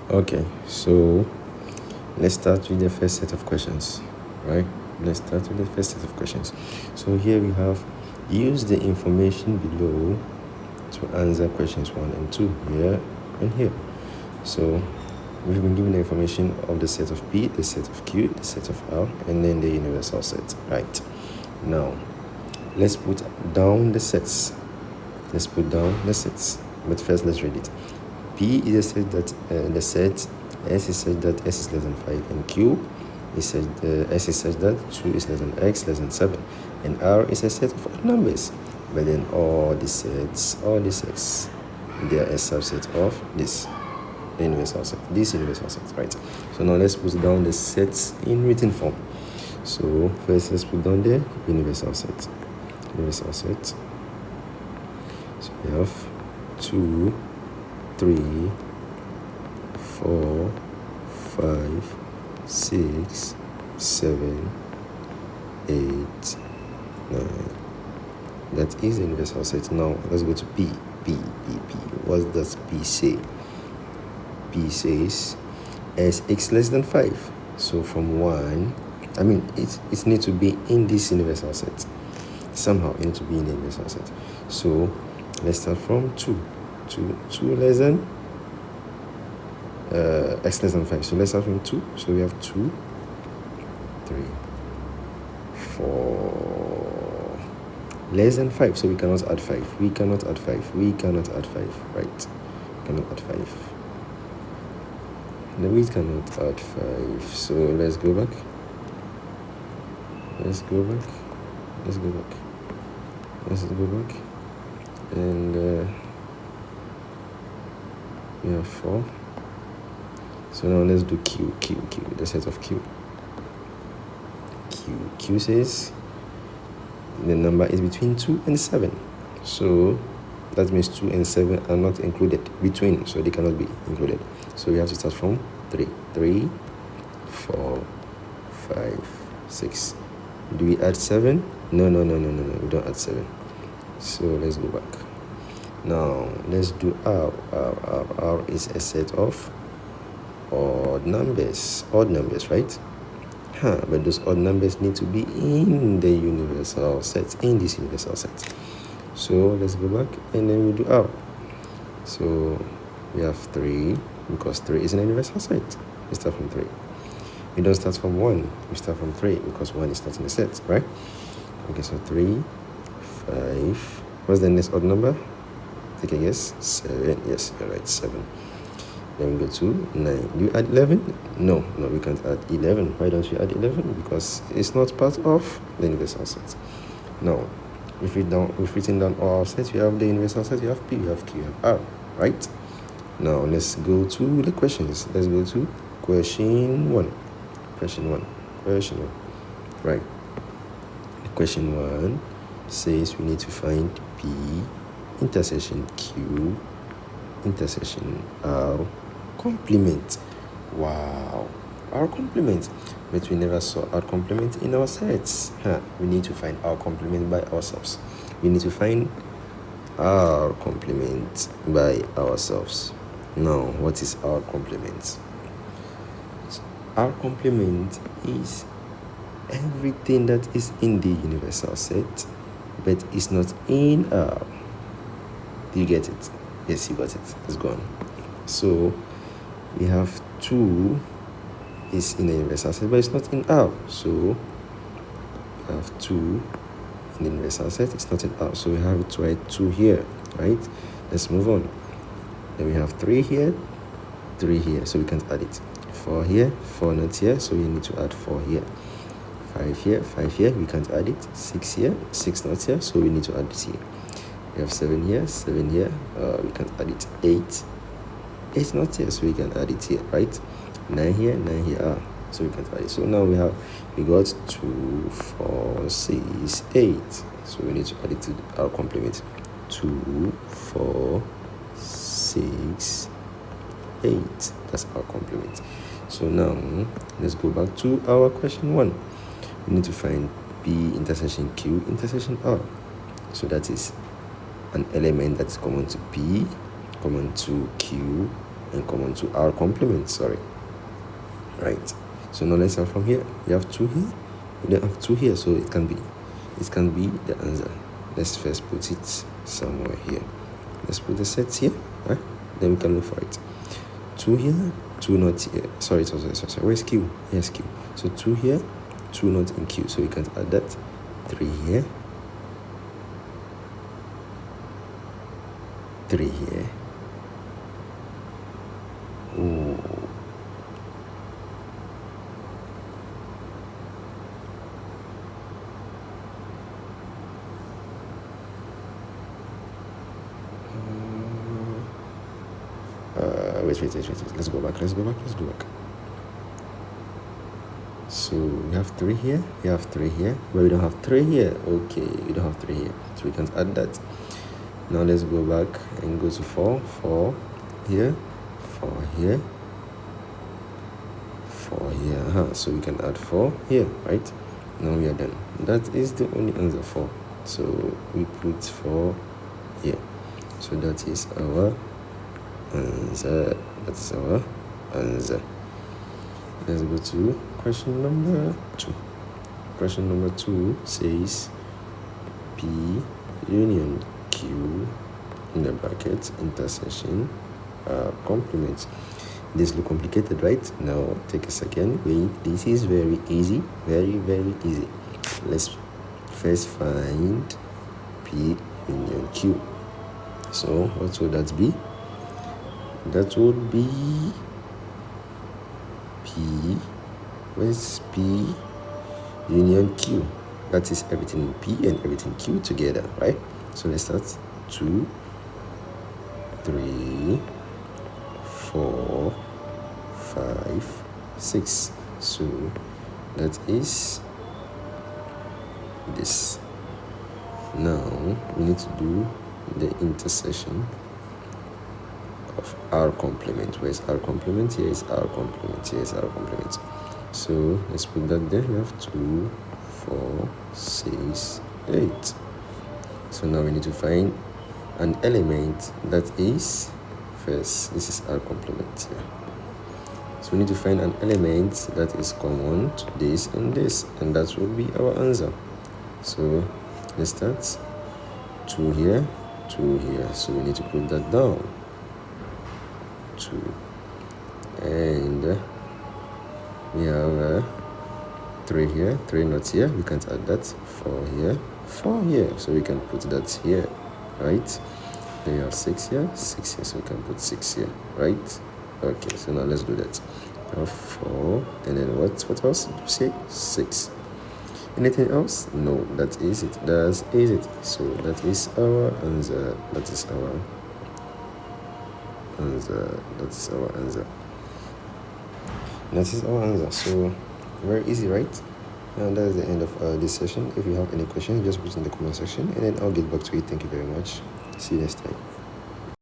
Okay, so let's start with the first set of questions, right? Let's start with the first set of questions. So here we have, use the information below to answer questions 1 and 2 here and here. So we've been given the information of the set of P, the set of Q, the set of R, and then the universal set, right? Now, let's put down the sets. But first, let's read it. P is a set that the set S is such that S is less than 5, and Q is such S is such that 2 is less than X less than 7, and R is a set of odd numbers. But then all the sets, they are a subset of this universal set, right? So now let's put down the sets in written form. So first, let's put down the universal set. So we have 2, 3, 4, 5, 6, 7, 8, 9. That is the universal set. Now let's go to P. What does P say? P says Sx less than 5. So from 1, it needs to be in this universal set. Somehow it needs to be in the universal set. So let's start from 2. 2 less than X less than 5. So let's start from 2. So we have 2, 3, 4 less than 5. So we cannot add 5. Right? We cannot add 5. No, we cannot add 5. So let's go back. And we have 4. So now let's do Q, the set of Q. Q says the number is between 2 and 7. So that means 2 and 7 are not included between, so they cannot be included. So we have to start from 3. 3, 4, 5, 6. Do we add 7? No, we don't add 7. So let's go back. Now let's do R. R is a set of odd numbers, right? But those odd numbers need to be in the universal set, in this universal set. So let's go back and then we do R. So we have 3, because 3 is an universal set. We start from 3. We don't start from 1, we start from 3, because 1 is not in the set, right? Okay, so 3, 5. What's the next odd number? Take a guess. 7. Yes, you're right, 7. Then we go to 9. Do you add 11? No, we can't add 11. Why don't we add 11? Because it's not part of the universal set. Now, if we've written down all our sets, we have the universal set, you have P, you have Q, you have R, right? Now, let's go to the questions. Let's go to question 1. Right. Question 1 says we need to find P intersection Q intersection R complement. Wow, our complement. But we never saw our complement in our sets. We need to find our complement by ourselves. Now, what is our complement? Our complement is everything that is in the universal set, but is not in R. Do you get it? Yes, you got it. It's gone. So we have 2 is in the universal set, but it's not in R. So we have 2 in the universal set, it's not in R. So we have to write 2 here, right? Let's move on. Then we have 3 here, 3 here, so we can't add it. 4 here, 4 not here, so we need to add 4 here. 5 here, 5 here, we can't add it. 6 here, 6 not here, so we need to add this here. We have 7 here, 7 here, we can't add it. 8 not here, so we can add it here, right? 9 here, 9 here, so we can't add it. So now we got 2, 4, 6, 8. So we need to add it to our complement. 2, 4, 6, 8. That's our complement. So now let's go back to our question 1. We need to find P intersection Q intersection R. So that is an element that's common to P, common to Q, and come on to our complement, sorry. Right, so now let's start from here. You have 2 here, we don't have 2 here, so it can be the answer. Let's first put it somewhere here. Let's put the sets here, right? Then we can look for it. 2 here, 2 not here. Sorry. Where's Q? Yes, Q. So 2 here, 2 not in Q. So we can add that. 3 here, 3 here. Ooh. Wait. Let's go back. So we have 3 here. We have 3 here. But we don't have 3 here. Okay, we don't have 3 here. So we can add that. Now let's go back and go to 4. 4 here. 4 here. 4 here. So we can add 4 here, right? Now we are done. That is the only answer, 4. So we put 4 here. So that is our answer. That's our answer. Let's go to question number 2. Question number 2 says P union Q in the bracket intersection complement. This look complicated, right? Now take a second. Wait, this is very easy, very easy. Let's first find P union Q. So what would that be? That would be P. Where's P union Q? That is everything P and everything Q together, right? So let's start. 2, 3, 4, 5, 6. So that is this. Now we need to do the intersection of our complement. Where is our complement? Here is our complement. Here is our complement. So let's put that there. We have 2, 4, 6, 8. So now we need to find an element that is first. This is our complement here. So we need to find an element that is common to this and this, and that will be our answer. So let's start. 2 here, 2 here. So we need to put that down. 2. And we have 3 here, 3 not here. We can't add that. 4 here, 4 here. So we can put that here, right? Then you have 6 here, 6 here. So we can put 6 here, right? Okay, so now let's do that. We have 4, and then what else did you say? 6. Anything else? No, that is it. That is it. So that is our answer. That is our answer. That is our answer. That is our answer. So very easy, right? And that's the end of this session. If you have any questions, just put in the comment section, and then I'll get back to you. Thank you very much. See you next time.